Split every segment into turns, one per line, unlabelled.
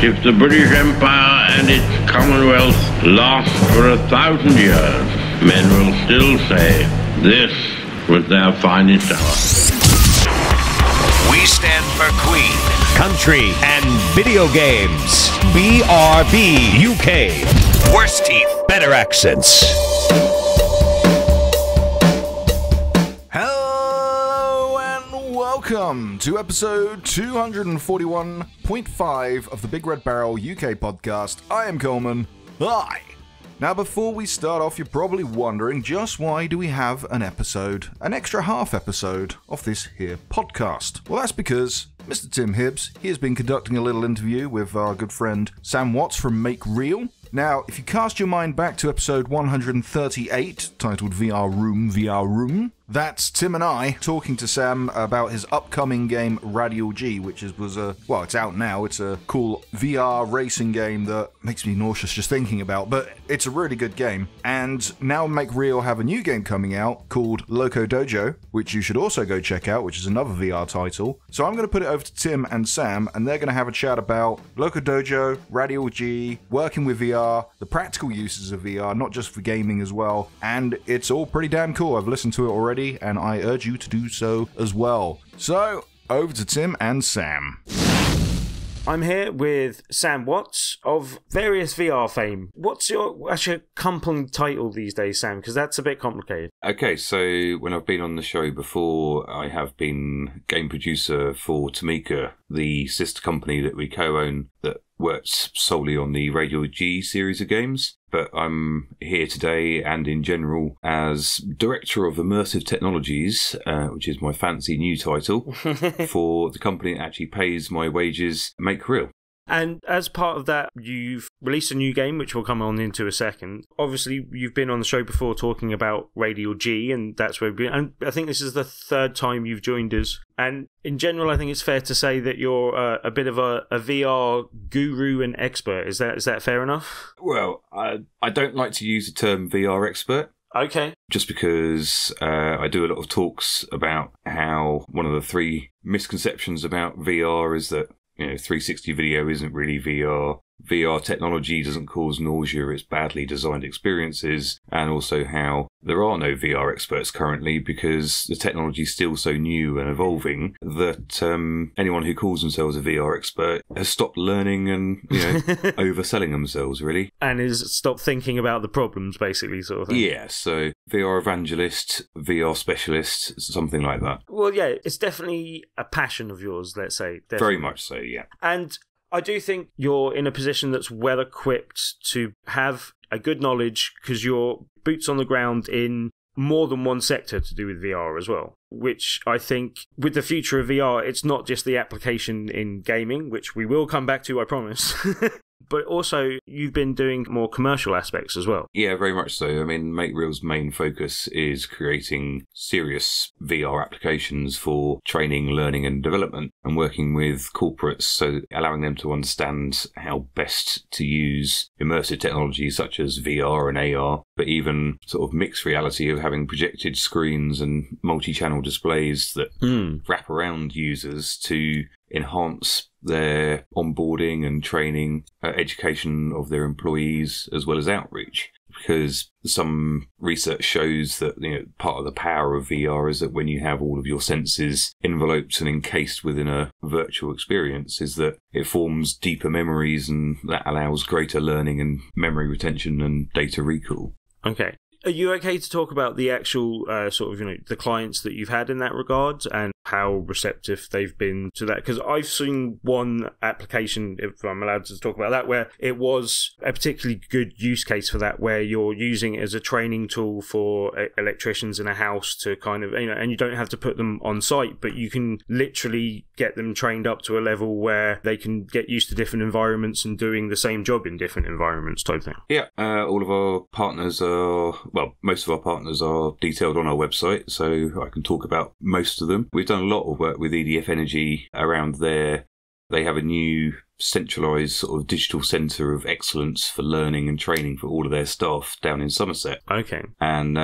If the British Empire and its Commonwealth last for 1,000 years, men will still say this was their finest hour.
We stand for Queen,
country, and video games. BRB UK.
Worse teeth,
better accents.
Hello and welcome to episode 241.5 of the BigRedBarel UK podcast. I am Coleman. Hi! Now before we start off, you're probably wondering just why do we have an extra half episode of this here podcast? Well, that's because Mr. Tim Hibbs, he has been conducting a little interview with our good friend Sam Watts from Make Real. Now, if you cast your mind back to episode 138, titled VR Room, that's Tim and I talking to Sam about his upcoming game Radial-G, which it's out now. It's a cool VR racing game that makes me nauseous just thinking about, but it's a really good game. And now Make Real have a new game coming out called Loco Dojo, which you should also go check out, which is another VR title. So I'm going to put it over to Tim and Sam, and they're going to have a chat about Loco Dojo, Radial-G, working with VR, the practical uses of VR, not just for gaming as well, and it's all pretty damn cool. I've listened to it already, and I urge you to do so as well. So, over to Tim and Sam.
I'm here with Sam Watts of various VR fame. What's your company title these days, Sam? Because that's a bit complicated.
Okay, so when I've been on the show before, I have been game producer for Tamika, the sister company that we co-own that works solely on the Radial-G series of games. But I'm here today and in general as Director of Immersive Technologies, which is my fancy new title, for the company that actually pays my wages, Make Real.
And as part of that, you've released a new game, which we'll come on into a second. Obviously, you've been on the show before talking about Radial-G, and that's where we've been. And I think this is the third time you've joined us. And in general, I think it's fair to say that you're a bit of a VR guru and expert. Is that fair enough?
Well, I don't like to use the term VR expert.
Okay.
Just because I do a lot of talks about how one of the three misconceptions about VR is that 360 video isn't really VR. VR technology doesn't cause nausea, it's badly designed experiences, and also how there are no VR experts currently because the technology is still so new and evolving that anyone who calls themselves a VR expert has stopped learning and overselling themselves, really.
And has stopped thinking about the problems, basically, sort of thing.
Yeah, so VR Evangelist, VR Specialist, something like that.
Well, yeah, it's definitely a passion of yours, let's say. Definitely.
Very much so, yeah.
And I do think you're in a position that's well equipped to have a good knowledge because you're boots on the ground in more than one sector to do with VR as well, which I think with the future of VR, it's not just the application in gaming, which we will come back to, I promise. But also, you've been doing more commercial aspects as well.
Yeah, very much so. I mean, Make Real's main focus is creating serious VR applications for training, learning and development and working with corporates, so allowing them to understand how best to use immersive technologies such as VR and AR, but even sort of mixed reality of having projected screens and multi-channel displays that wrap around users to enhance their onboarding and training, education of their employees, as well as outreach. Because some research shows that part of the power of VR is that when you have all of your senses enveloped and encased within a virtual experience, is that it forms deeper memories and that allows greater learning and memory retention and data recall.
Okay. Are you okay to talk about the actual the clients that you've had in that regard and how receptive they've been to that? Because I've seen one application, if I'm allowed to talk about that, where it was a particularly good use case for that, where you're using it as a training tool for electricians in a house to kind of, and you don't have to put them on site, but you can literally get them trained up to a level where they can get used to different environments and doing the same job in different environments type thing.
Yeah, all of our partners most of our partners are detailed on our website, so I can talk about most of them. We've done a lot of work with EDF Energy around there. They have a new centralised sort of digital centre of excellence for learning and training for all of their staff down in Somerset.
Okay.
And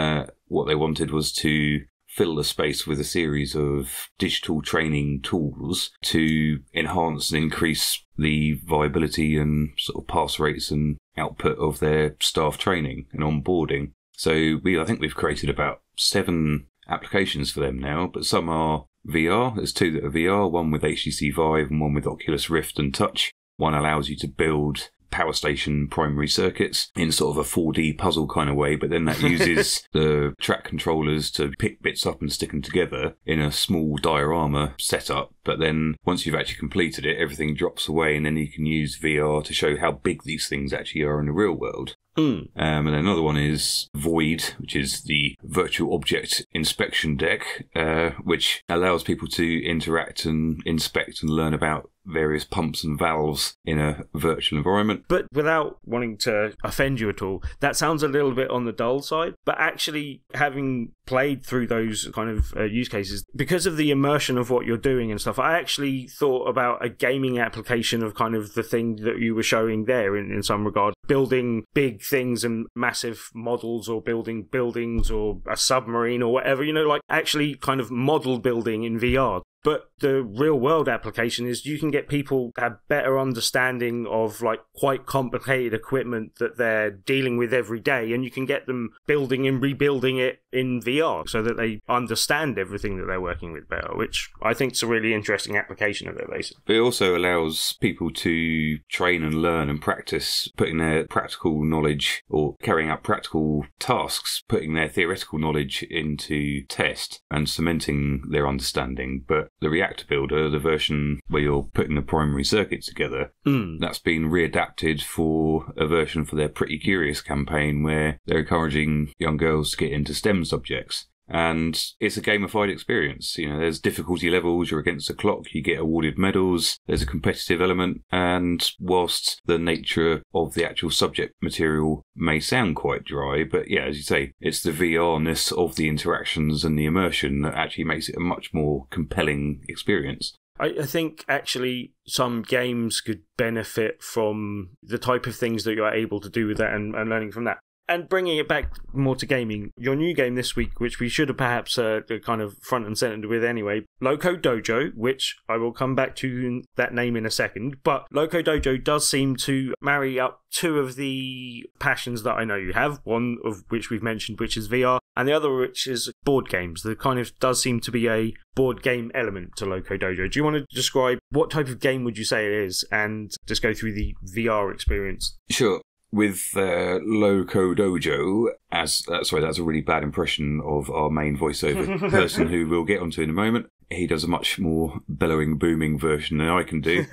what they wanted was to fill the space with a series of digital training tools to enhance and increase the viability and sort of pass rates and output of their staff training and onboarding. So I think we've created about 7 applications for them now, but some are VR. There's 2 that are VR, one with HTC Vive and one with Oculus Rift and Touch. One allows you to build power station primary circuits in sort of a 4D puzzle kind of way, but then that uses the track controllers to pick bits up and stick them together in a small diorama setup. But then once you've actually completed it, everything drops away, and then you can use VR to show how big these things actually are in the real world. And then another one is Void, which is the virtual object inspection deck, which allows people to interact and inspect and learn about various pumps and valves in a virtual environment.
But without wanting to offend you at all, that sounds a little bit on the dull side. But actually, having played through those kind of use cases, because of the immersion of what you're doing and stuff, I actually thought about a gaming application of kind of the thing that you were showing there in some regard. Building big things and massive models, or building buildings or a submarine or whatever, like actually kind of model building in VR. But the real world application is you can get people to have better understanding of like quite complicated equipment that they're dealing with every day, and you can get them building and rebuilding it in VR so that they understand everything that they're working with better, which I think is a really interesting application of it, basically.
But it also allows people to train and learn and practice putting their practical knowledge, or carrying out practical tasks, putting their theoretical knowledge into test and cementing their understanding. But the Reactor Builder, the version where you're putting the primary circuit together, that's been readapted for a version for their Pretty Curious campaign, where they're encouraging young girls to get into STEM subjects. And it's a gamified experience. There's difficulty levels, you're against the clock, you get awarded medals, there's a competitive element, and whilst the nature of the actual subject material may sound quite dry, but yeah, as you say, it's the VR-ness of the interactions and the immersion that actually makes it a much more compelling experience.
I think actually some games could benefit from the type of things that you're able to do with that and learning from that. And bringing it back more to gaming, your new game this week, which we should have perhaps kind of front and centered with anyway, Loco Dojo, which I will come back to that name in a second, but Loco Dojo does seem to marry up 2 of the passions that I know you have, one of which we've mentioned, which is VR, and the other which is board games. There kind of does seem to be a board game element to Loco Dojo. Do you want to describe what type of game would you say it is, and just go through the VR experience?
Sure. With Loco Dojo, that's a really bad impression of our main voiceover person who we'll get onto in a moment. He does a much more bellowing, booming version than I can do.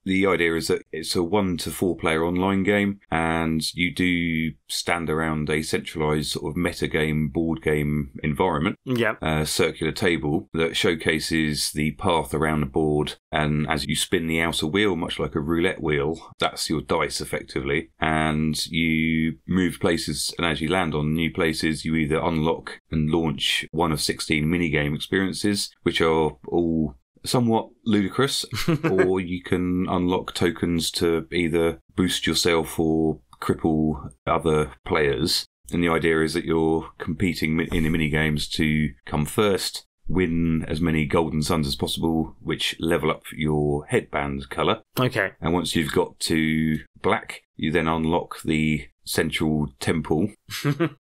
The idea is that it's a 1 to 4 player online game, and you do stand around a centralised sort of metagame, board game environment.
Yeah.
A circular table that showcases the path around the board, and as you spin the outer wheel, much like a roulette wheel, that's your dice effectively, and you move places, and as you land on new places, you either unlock and launch one of 16 minigame experiences, which are all somewhat ludicrous, or you can unlock tokens to either boost yourself or cripple other players. And the idea is that you're competing in the minigames to come first, win as many golden suns as possible, which level up your headband colour.
Okay.
And once you've got to black, you then unlock the central temple,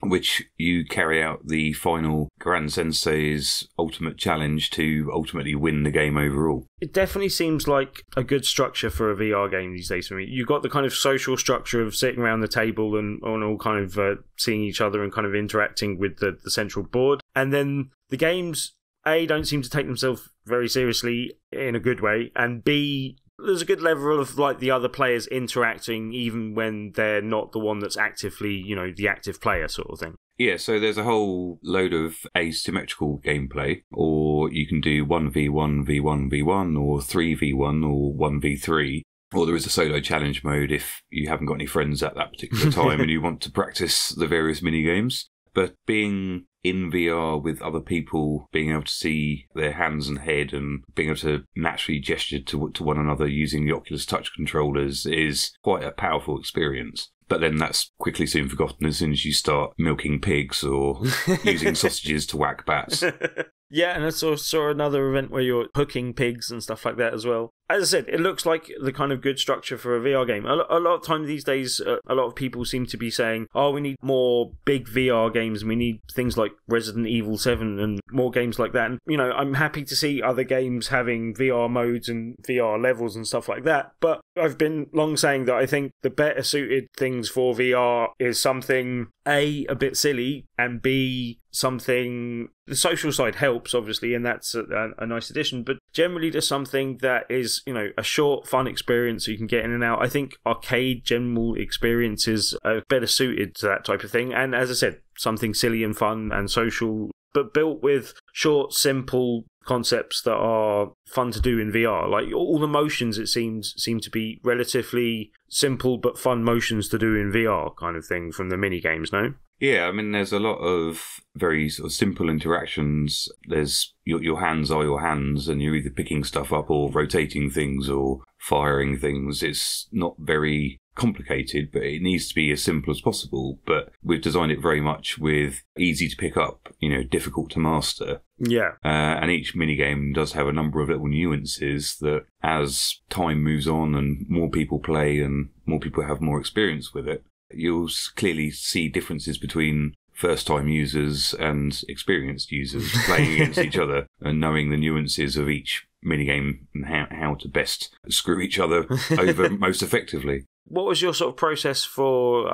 which you carry out the final Grand Sensei's ultimate challenge to ultimately win the game overall.
It definitely seems like a good structure for a VR game these days for me. You've got the kind of social structure of sitting around the table and all kind of seeing each other and kind of interacting with the central board. And then the games, A, don't seem to take themselves very seriously in a good way, and B, there's a good level of like the other players interacting even when they're not the one that's actively, the active player sort of thing.
Yeah, so there's a whole load of asymmetrical gameplay, or you can do 1v1, v1, v1, or 3v1, or 1v3. Or there is a solo challenge mode if you haven't got any friends at that particular time and you want to practice the various mini-games. But being in VR with other people, being able to see their hands and head and being able to naturally gesture to one another using the Oculus Touch controllers is quite a powerful experience. But then that's quickly soon forgotten as soon as you start milking pigs or using sausages to whack bats.
Yeah, and I saw another event where you're hooking pigs and stuff like that as well. As I said, it looks like the kind of good structure for a VR game. A lot of time these days, a lot of people seem to be saying, oh, we need more big VR games, and we need things like Resident Evil 7 and more games like that. And, you know, I'm happy to see other games having VR modes and VR levels and stuff like that. But I've been long saying that I think the better suited things for VR is something, A bit silly, and B, something... The social side helps, obviously, and that's a nice addition, but generally just something that is, you know, a short, fun experience so you can get in and out. I think arcade general experiences are better suited to that type of thing, and as I said, something silly and fun and social, but built with short, simple concepts that are fun to do in VR. Like, all the motions, it seem to be relatively simple but fun motions to do in VR kind of thing from the mini games, no?
Yeah, I mean, there's a lot of very sort of simple interactions. There's your hands are your hands, and you're either picking stuff up or rotating things or firing things. It's not very complicated, but it needs to be as simple as possible. But we've designed it very much with easy to pick up, you know, difficult to master.
Yeah.
And each minigame does have a number of little nuances that, as time moves on and more people play and more people have more experience with it, you'll clearly see differences between first-time users and experienced users playing against each other and knowing the nuances of each minigame and how to best screw each other over most effectively.
What was your sort of process for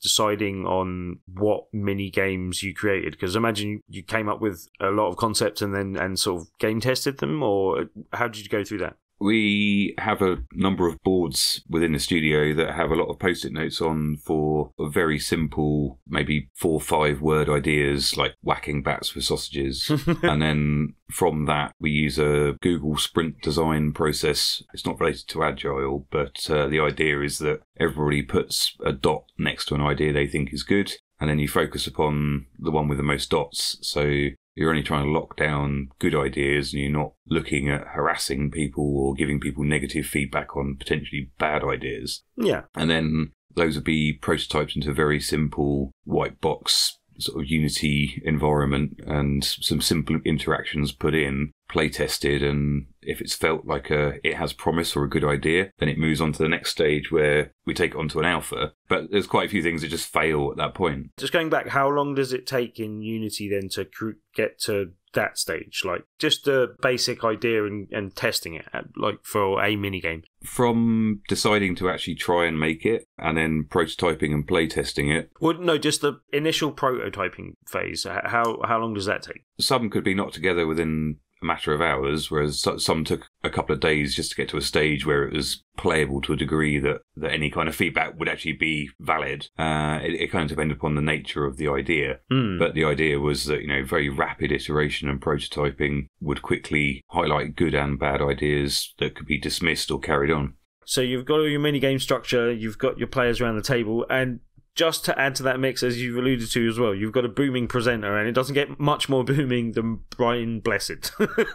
deciding on what mini games you created? Because I imagine you came up with a lot of concepts and sort of game tested them, or how did you go through that?
We have a number of boards within the studio that have a lot of post-it notes on for very simple, maybe 4 or 5 word ideas like whacking bats with sausages. And then from that, we use a Google Sprint design process. It's not related to Agile, but the idea is that everybody puts a dot next to an idea they think is good, and then you focus upon the one with the most dots. So you're only trying to lock down good ideas, and you're not looking at harassing people or giving people negative feedback on potentially bad ideas.
Yeah.
And then those would be prototyped into a very simple white box sort of Unity environment, and some simple interactions put in, play tested, and if it's felt like it has promise or a good idea, then it moves on to the next stage where we take it onto an alpha. But there's quite a few things that just fail at that point.
Just going back, how long does it take in Unity then to get to that stage? Like, just the basic idea and testing it, like, for a minigame?
From deciding to actually try and make it, and then prototyping and play testing it.
Well, no, just the initial prototyping phase. How long does that take?
Some could be knocked together within a matter of hours, whereas some took a couple of days just to get to a stage where it was playable to a degree that any kind of feedback would actually be valid. It kind of depended upon the nature of the idea. But the idea was that, you know, very rapid iteration and prototyping would quickly highlight good and bad ideas that could be dismissed or carried on. So
you've got all your minigame structure, you've got your players around the table, and just to add to that mix, as you've alluded to as well, you've got a booming presenter, and it doesn't get much more booming than Brian Blessed.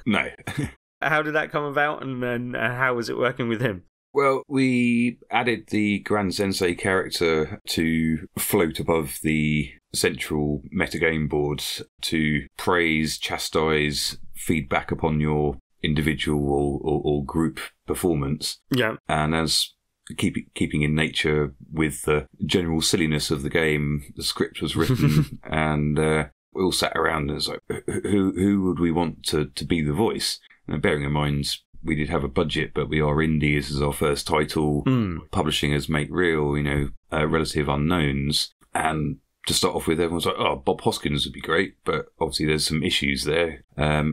No.
How did that come about, and how was it working with him?
Well, we added the Grand Sensei character to float above the central metagame board to praise, chastise, feedback upon your individual or group performance.
Yeah.
And as keeping in nature with the general silliness of the game, the script was written, and we all sat around and it was like, who would we want to be the voice? And bearing in mind, we did have a budget, but we are indie. This is our first title. Publishing as Make Real, you know, relative unknowns. And to start off with, everyone's like, oh, Bob Hoskins would be great, but obviously there's some issues there.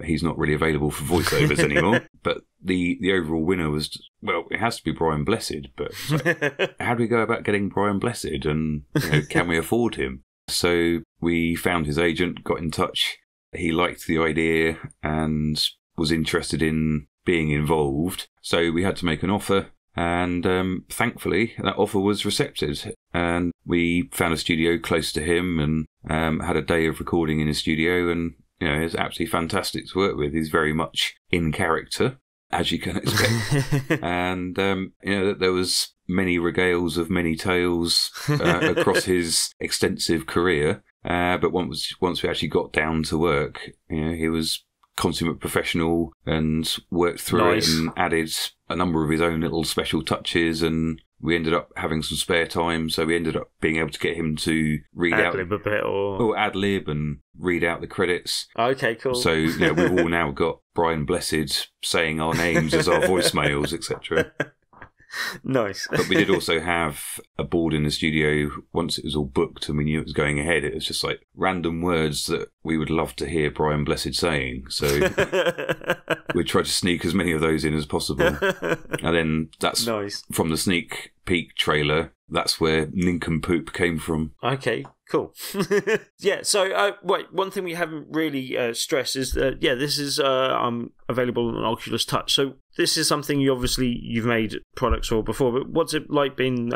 He's not really available for voiceovers anymore. But the overall winner was, well, it has to be Brian Blessed, but like, how do we go about getting Brian Blessed, and, you know, can we afford him? So we found his agent, got in touch. He liked the idea and was interested in being involved. So we had to make an offer. And thankfully, that offer was accepted. And we found a studio close to him and had a day of recording in his studio. And, you know, it's absolutely fantastic to work with. He's very much in character. as you can expect. And, there was many regales of many tales across his extensive career. But once we actually got down to work, he was consummate professional and worked through it and added a number of his own little special touches, and we ended up having some spare time, so we ended up being able to get him to read out
ad-lib a bit, or
ad-lib and read out the credits.
Okay, cool.
So we've all now got Brian Blessed saying our names as our voicemails, etc.
Nice.
But we did also have a board in the studio once it was all booked and we knew it was going ahead. It was just like random words that we would love to hear Brian Blessed saying. So we tried to sneak as many of those in as possible. And then that's
nice.
From the sneak peek trailer, that's where Nincompoop came from.
Okay, cool. Yeah, so one thing we haven't really stressed is that, this is available on Oculus Touch. So this is something you've made products for before, but what's it like been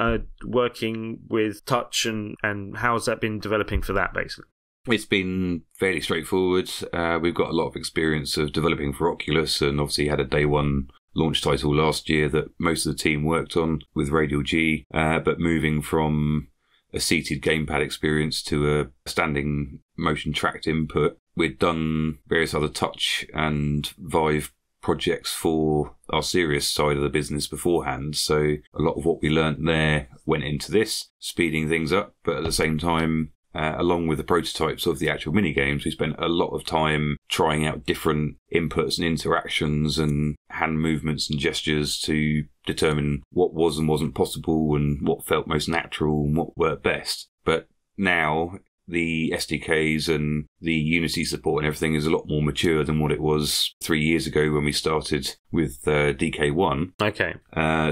working with Touch, and how has that been developing for that, basically?
It's been fairly straightforward. We've got a lot of experience of developing for Oculus, and obviously had a day one launch title last year that most of the team worked on with Radial-G, but moving from a seated gamepad experience to a standing motion tracked input. We'd done various other Touch and Vive projects for our serious side of the business beforehand, so a lot of what we learnt there went into this, speeding things up, but at the same time, along with the prototypes of the actual mini games, we spent a lot of time trying out different inputs and interactions and hand movements and gestures to determine what was and wasn't possible and what felt most natural and what worked best. But now the SDKs and the Unity support and everything is a lot more mature than what it was 3 years ago when we started with DK1.
Okay.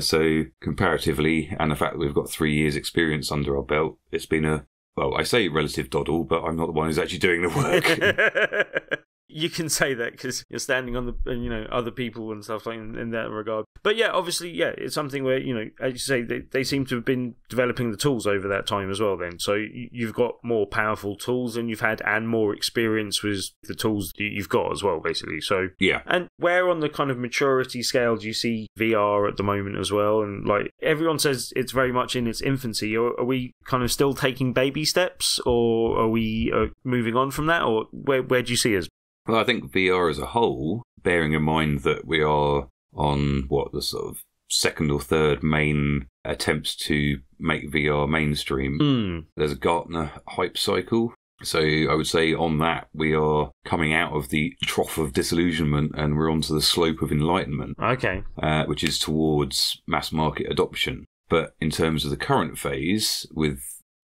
So comparatively, and the fact that we've got 3 years experience under our belt, it's been I say relative doddle, but I'm not the one who's actually doing the work.
You can say that because you're standing on the, other people and stuff like in that regard. But yeah, obviously, it's something where, as you say, they seem to have been developing the tools over that time as well then. So you've got more powerful tools than you've had and more experience with the tools that you've got as well, basically. So,
yeah.
And where on the kind of maturity scale do you see VR at the moment as well? And like everyone says it's very much in its infancy. Are we kind of still taking baby steps, or are we moving on from that? Or where do you see us?
Well, I think VR as a whole, bearing in mind that we are on the sort of second or third main attempts to make VR mainstream, there's a Gartner hype cycle. So I would say on that, we are coming out of the trough of disillusionment and we're onto the slope of enlightenment.
Okay.
Which is towards mass market adoption. But in terms of the current phase, with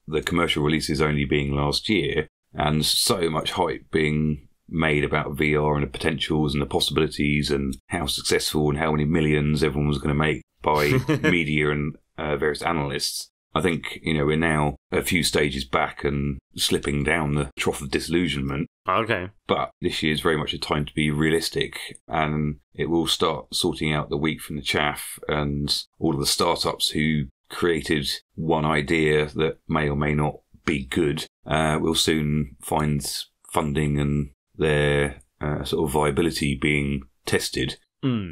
the commercial releases only being last year and so much hype being made about VR and the potentials and the possibilities and how successful and how many millions everyone was going to make by media and various analysts, I think, we're now a few stages back and slipping down the trough of disillusionment.
Okay.
But this year is very much a time to be realistic, and it will start sorting out the wheat from the chaff, and all of the startups who created one idea that may or may not be good will soon find funding and their sort of viability being tested,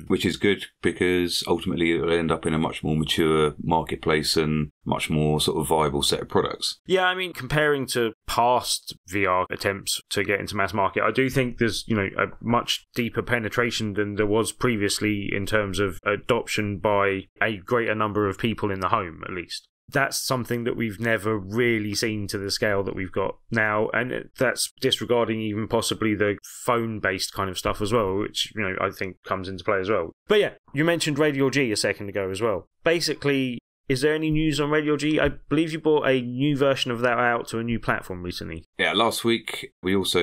which is good because ultimately it will end up in a much more mature marketplace and much more sort of viable set of products.
Yeah, I mean, comparing to past VR attempts to get into mass market, I do think there's, a much deeper penetration than there was previously in terms of adoption by a greater number of people in the home, at least. That's something that we've never really seen to the scale that we've got now, and that's disregarding even possibly the phone-based kind of stuff as well, which, I think comes into play as well. But yeah, you mentioned Radial-G a second ago as well. Basically, is there any news on Radial-G? I believe you brought a new version of that out to a new platform recently. Yeah,
last week we also,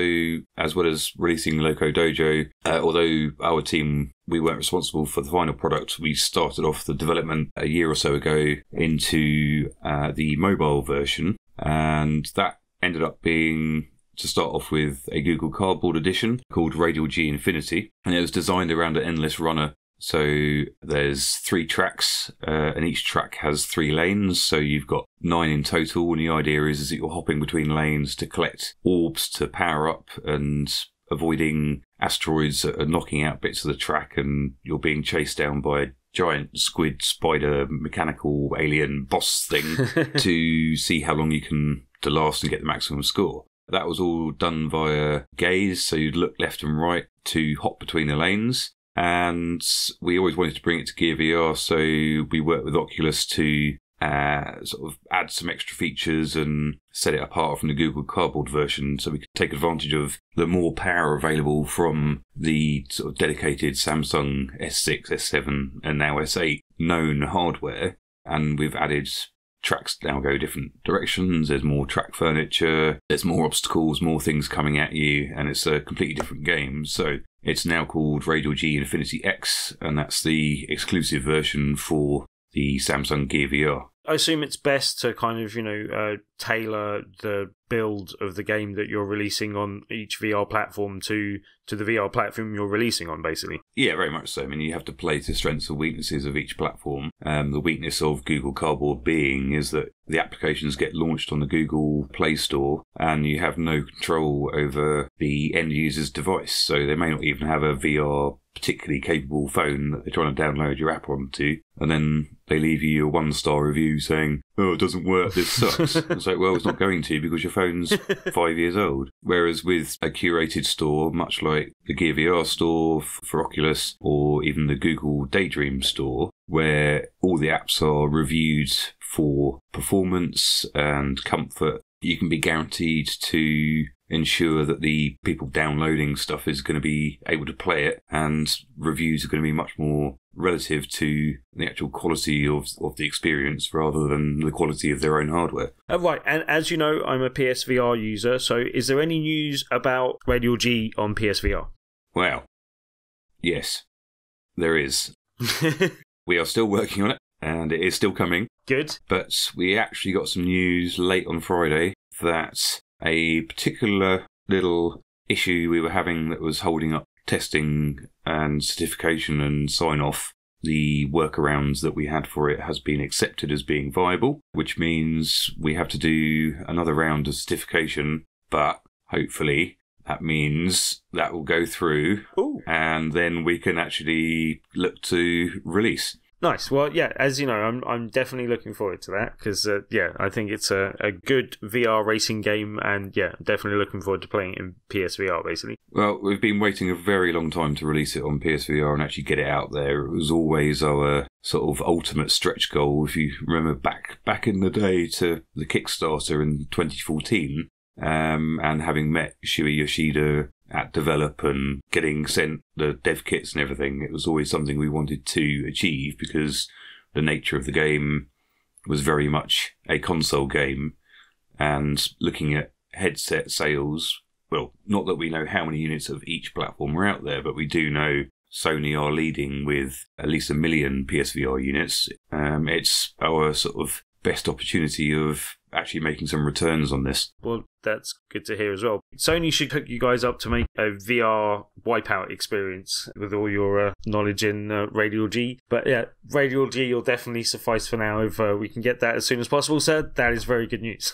as well as releasing Loco Dojo, although our team, we weren't responsible for the final product, we started off the development a year or so ago into the mobile version, and that ended up being, to start off with, a Google Cardboard edition called Radial-G Infinity, and it was designed around an endless runner. So there's 3 tracks, and each track has 3 lanes, so you've got 9 in total, and the idea is that you're hopping between lanes to collect orbs to power up and avoiding asteroids that are knocking out bits of the track and you're being chased down by a giant squid, spider, mechanical alien boss thing to see how long you can to last and get the maximum score. That was all done via gaze, so you'd look left and right to hop between the lanes. And we always wanted to bring it to Gear VR, so we worked with Oculus to sort of add some extra features and set it apart from the Google Cardboard version so we could take advantage of the more power available from the sort of dedicated Samsung S6, S7 and now S8 known hardware. And we've added tracks now go different directions, there's more track furniture, there's more obstacles, more things coming at you, and it's a completely different game. So it's now called Radial-G Infinity X, and that's the exclusive version for the Samsung Gear VR.
I assume it's best to kind of, tailor the build of the game that you're releasing on each VR platform to the VR platform you're releasing on, basically.
Yeah, very much so. I mean, you have to play to strengths and weaknesses of each platform. The weakness of Google Cardboard being is that the applications get launched on the Google Play Store and you have no control over the end user's device. So they may not even have a VR particularly capable phone that they're trying to download your app onto, and then they leave you a 1-star review saying, "Oh, it doesn't work, this sucks." It's like, well, it's not going to because your phone's 5 years old. Whereas with a curated store, much like the Gear VR store for Oculus or even the Google Daydream store, where all the apps are reviewed for performance and comfort, you can be guaranteed to ensure that the people downloading stuff is going to be able to play it, and reviews are going to be much more relative to the actual quality of the experience rather than the quality of their own hardware.
Right, and as you know, I'm a PSVR user, so is there any news about Radial-G on PSVR?
Well, yes, there is. We are still working on it, and it is still coming.
Good.
But we actually got some news late on Friday that a particular little issue we were having that was holding up testing and certification and sign-off, the workarounds that we had for it has been accepted as being viable, which means we have to do another round of certification, but hopefully that means that will go through.
Ooh.
And then we can actually look to release.
Nice. Well, yeah, as you know, I'm definitely looking forward to that because, I think it's a good VR racing game, and yeah, definitely looking forward to playing it in PSVR, basically.
Well, we've been waiting a very long time to release it on PSVR and actually get it out there. It was always our sort of ultimate stretch goal, if you remember back in the day to the Kickstarter in 2014, and having met Shuei Yoshida at Develop and getting sent the dev kits and everything. It was always something we wanted to achieve because the nature of the game was very much a console game, and looking at headset sales, well, not that we know how many units of each platform are out there, but we do know Sony are leading with at least 1 million PSVR units. It's our sort of best opportunity of actually making some returns on this.
Well, that's good to hear as well. Sony should hook you guys up to make a VR wipeout experience with all your knowledge in Radial-G. But yeah, Radial-G will definitely suffice for now if we can get that as soon as possible, sir. That is very good news.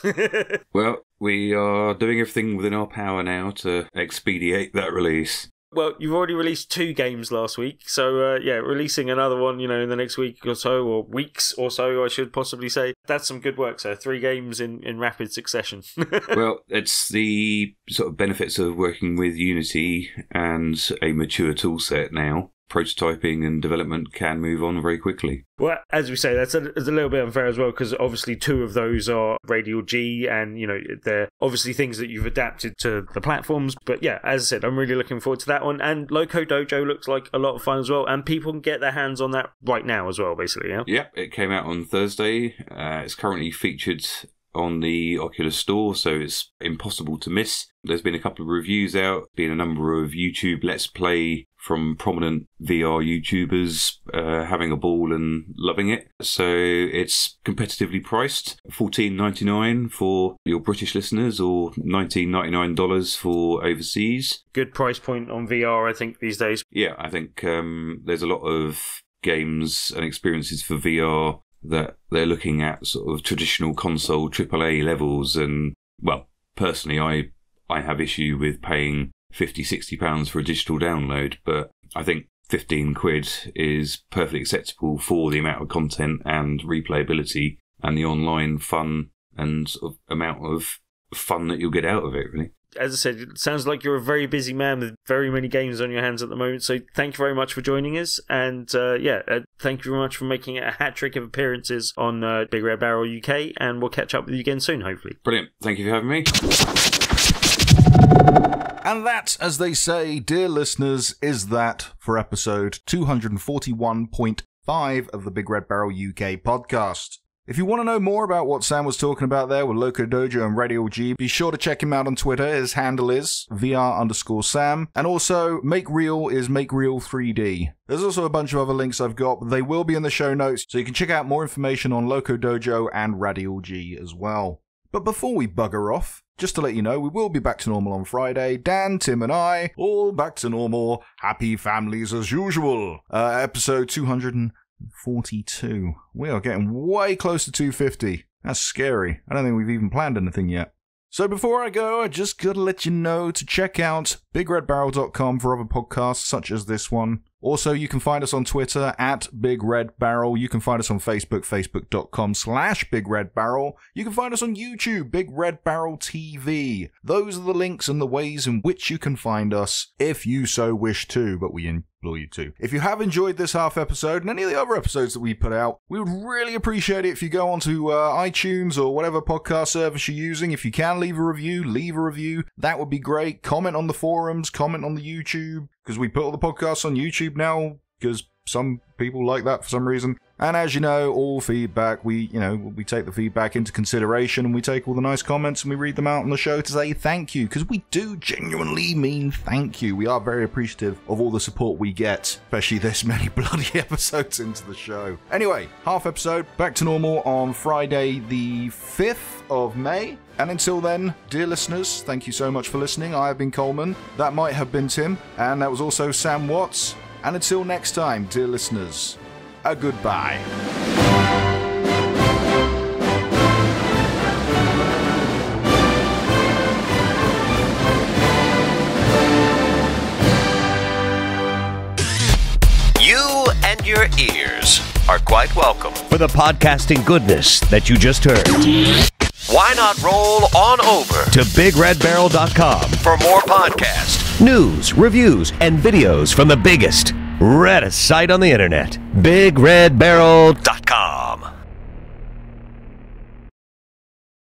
Well, we are doing everything within our power now to expedite that release.
Well, you've already released 2 games last week, so releasing another one, in the next week or so, or weeks or so, I should possibly say. That's some good work, sir. 3 games in rapid succession.
Well, it's the sort of benefits of working with Unity and a mature tool set now. Prototyping and development can move on very quickly.
Well, as we say, that's a little bit unfair as well, because obviously 2 of those are Radial-G, and they're obviously things that you've adapted to the platforms. But yeah, as I said, I'm really looking forward to that one. And Loco Dojo looks like a lot of fun as well, and people can get their hands on that right now as well, basically. Yeah.
Yep, it came out on Thursday. It's currently featured on the Oculus Store, so it's impossible to miss. There's been a couple of reviews out, been a number of YouTube Let's Play from prominent VR YouTubers having a ball and loving it. So it's competitively priced, $14.99 for your British listeners or $19.99 for overseas.
Good price point on VR, I think, these days.
Yeah, I think there's a lot of games and experiences for VR that they're looking at sort of traditional console AAA levels, and well, personally I have issue with paying £50-60 for a digital download, but I think 15 quid is perfectly acceptable for the amount of content and replayability and the online fun and sort of amount of fun that you'll get out of it, really.
As I said, it sounds like you're a very busy man with very many games on your hands at the moment, so thank you very much for joining us, and thank you very much for making it a hat-trick of appearances on BigRedBarel UK, and we'll catch up with you again soon, hopefully.
Brilliant. Thank you for having me.
And that, as they say, dear listeners, is that for episode 241.5 of the Big Red Barrel UK podcast. If you want to know more about what Sam was talking about there with Loco Dojo and Radial-G, be sure to check him out on Twitter. His handle is VR_Sam. And also, Make Real is Make Real 3D. There's also a bunch of other links I've got, but they will be in the show notes, so you can check out more information on Loco Dojo and Radial-G as well. But before we bugger off, just to let you know, we will be back to normal on Friday. Dan, Tim, and I, all back to normal. Happy families as usual. Episode 242. We are getting way close to 250. That's scary. I don't think we've even planned anything yet. So before I go, I just gotta let you know to check out BigRedBarel.com for other podcasts such as this one. Also, you can find us on Twitter at BigRedBarel. You can find us on Facebook, facebook.com/BigRedBarel. You can find us on YouTube, Big Red Barrel TV. Those are the links and the ways in which you can find us if you so wish to, but we implore you to. If you have enjoyed this half episode and any of the other episodes that we put out, we would really appreciate it if you go onto iTunes or whatever podcast service you're using. If you can leave a review. That would be great. Comment on the forums, comment on the YouTube, because we put all the podcasts on YouTube now, because some people like that for some reason. And as you know, all feedback, we take the feedback into consideration, and we take all the nice comments and we read them out on the show to say thank you, because we do genuinely mean thank you. We are very appreciative of all the support we get, especially this many bloody episodes into the show. Anyway, half episode, back to normal on Friday the 5th of May. And until then, dear listeners, thank you so much for listening. I have been Coleman. That might have been Tim. And that was also Sam Watts. And until next time, dear listeners, a goodbye.
You and your ears are quite welcome.
For the podcasting goodness that you just heard.
Why not roll on over
To BigRedBarel.com.
for more podcasts?
News, reviews, and videos from the biggest, reddest site on the internet. BigRedBarel.com.